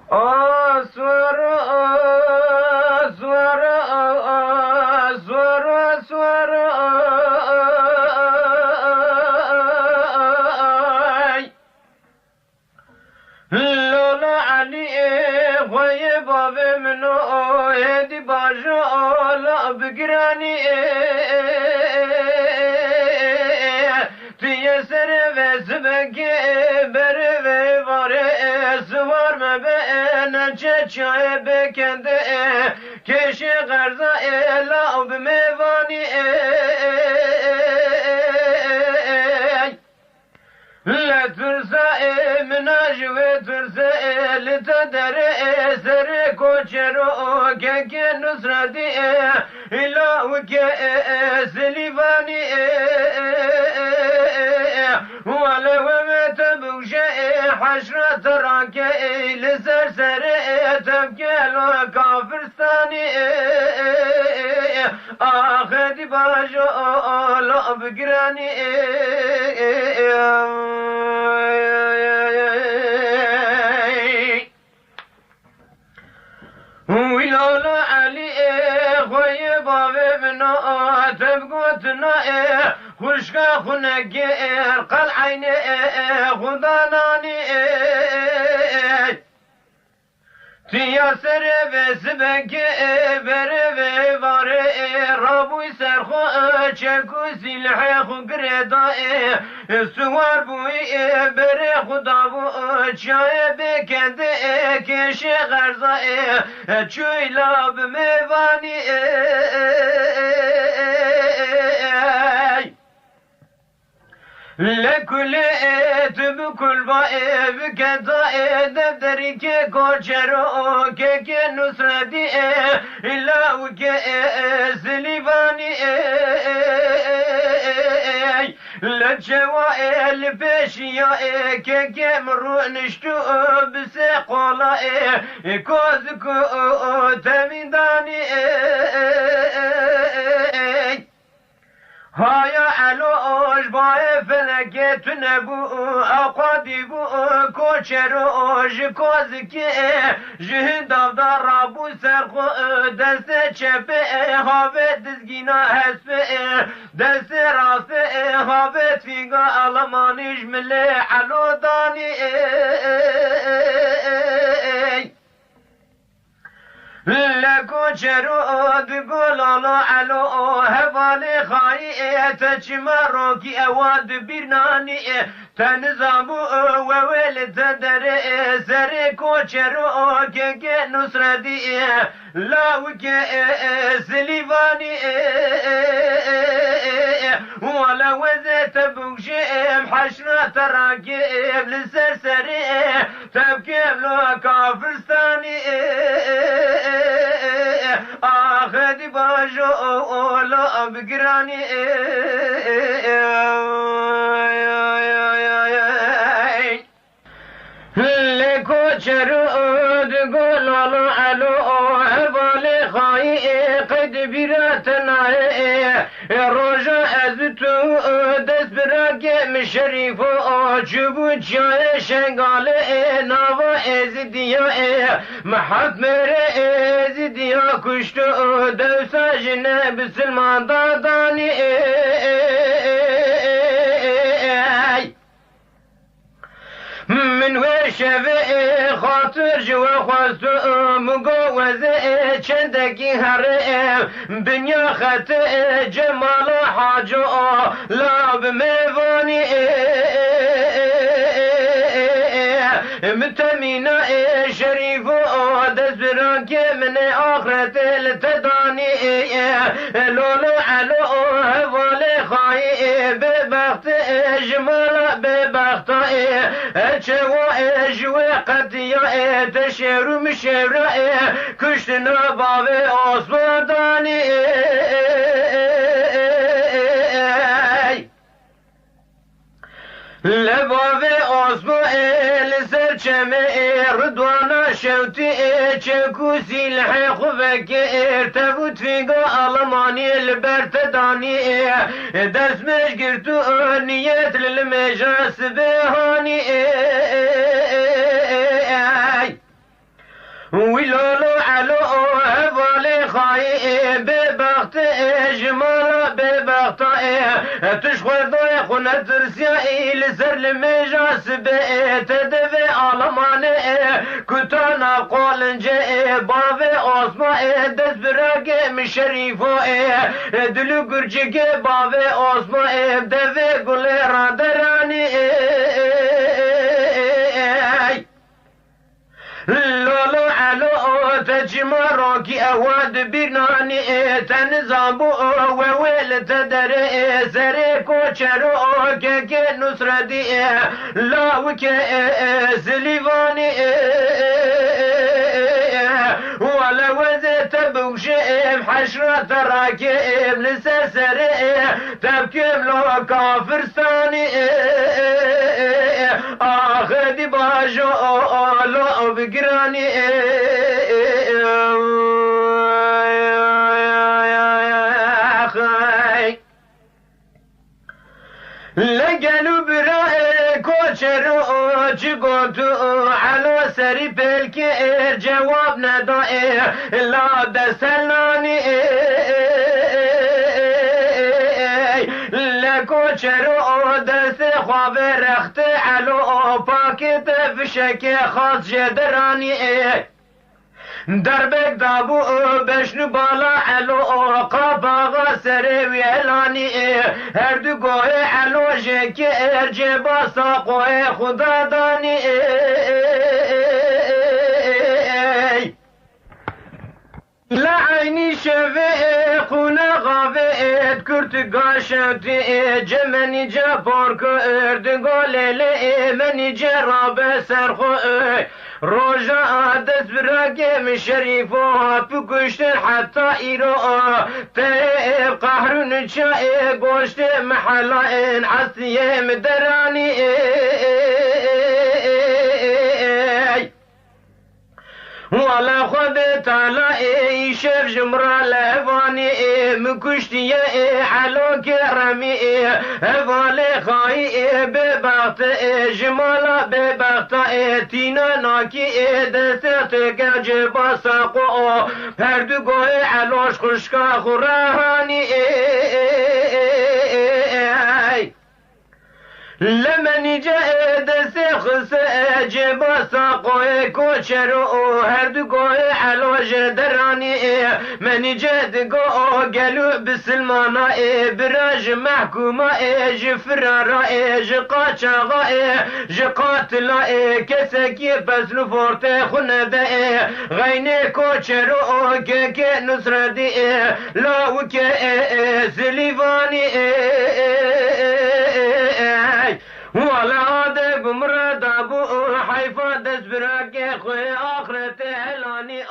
Asvar, asvar, asvar, asvar, ay. Lola Ali khoye babe mno edi bajo la bgrani tiye sere vezbeke berve vare svar me be çeçe bekende keşe garza la mevani لا ترسى من أجوى ترسى لتدري سري كوشرو كي نصرتي إلا وكي سليفاني ولا ومت بوشي حشرة راكي لسر سري تبكي لو كافرستاني آخذ باجو لا بقراني ولولا علي خوي بابي منا تبقوتنا خشكا خنقير قل عيني خداناني تياسر بسبك بربي باري رابوي سرخو چكو سلحي خو قردا سوار بوي بري خدابو چاي بكند كشي غرزا چوي لاب ميواني لكل بكل بائب كذا دفترك كوشرو كك نصرتي إلا وك سليفاني لجوائل بشيا كك مرو نشتو بسقولا كوزكو تميداني هايا علوش باي فلكت نبو اقادي بو كوشروش كوزكي جهد دار ابو سرخو دست چپ هاوت دزگینا حسب دست راست هاوت فيغا المانيش ملي علو داني لكوشرو دقولالو علو هفالي خايئة تشماروكي اواد بيرناني تنزابو وويل تدري سري كوشرو كي نصردي لاوكي سليفاني ولا وزيت بوشيم حشرة راكب لسرسري تبكيب لو كافرستاني آخذ باجو لا بقراني لكو شرود قولوا علو هبالي خاي قد بيراتنا رجا ازتو دست براكي مشريفو جبو جاي شنغال ناوا ازديا محمر ازديا كشتو دوسا جنب سلمان داداني من وشفه خاطر جوا خواستو مقوزه چندکی هره بنیا خط جمال حاجو لاب میوانی متمينا شريف دزبران من آخرت التداني لولو علو هوالي خاي ببخت جمال ببخت چوا جوا قطيا تشيرو مشيرا كشتنا بابي آسماداني لبابي آسمان سرچمه ردوانا شوتي چكوسي لحي خفكر تفوت فيقا ألماني البرتداني دس مش قرتو نيت للمجاس بهاني ولولو علو هفالي خاي ببخت جمالا ببخت تشخوي ضوي خونة ترسيا لسر لمجاس بيت دفي آلماني كتانا قولنجي باوي osma dest bırakım şerifo dülü gürcüge bave osma deve gule radarani lolo alo tecmaro ki awad binani tenzabu ve vel tedere zere koçero ke nusradi la ke zilivani ولا وزت بوشيم حشرة راكب لسسري تبكم لو كافرستاني اخذ باجو لو بقراني لقلو برائي كوشرو جيقوتو على سري بالكير جواب ندائي لا دسلاني لكوشرو دس خواب رخت علو باكت فشك خاص جدراني دربك دابو بشنو بالا علو قاباغا سري ويلاني هردو قوي علو جيكي ارجي باسا قوي خدا داني لا عيني شفي قونا غافي كرت قاشتي جمني جابورك ارد قولي لي مني جراب سرخو روجا دست براكم شريفو بكشتن حتى إيرو تيب قهرون شاي قوشت محلائن عسيه مدراني ولا خد تعالى شف جمرة لفاني مكشتي حلو كرمي هفالي خاي ببغت جمالا ببغت تينا ناكي دستت جبا ساقو پردگوه علوش خشكا خورهاني لمن جاء دسخس جبا ساقوي كوشرو هردقوي علوش دراني من جاد قو قالو بسلمانا براج محكومة جفرارا جقاشاغا جقاتلا كسكي فسلو فورتي خندا غيني كوشرو كي نصردي لاوك سليفاني ولا عاد بمرد ابو حيفا دس براكي خوي اخرته هلاني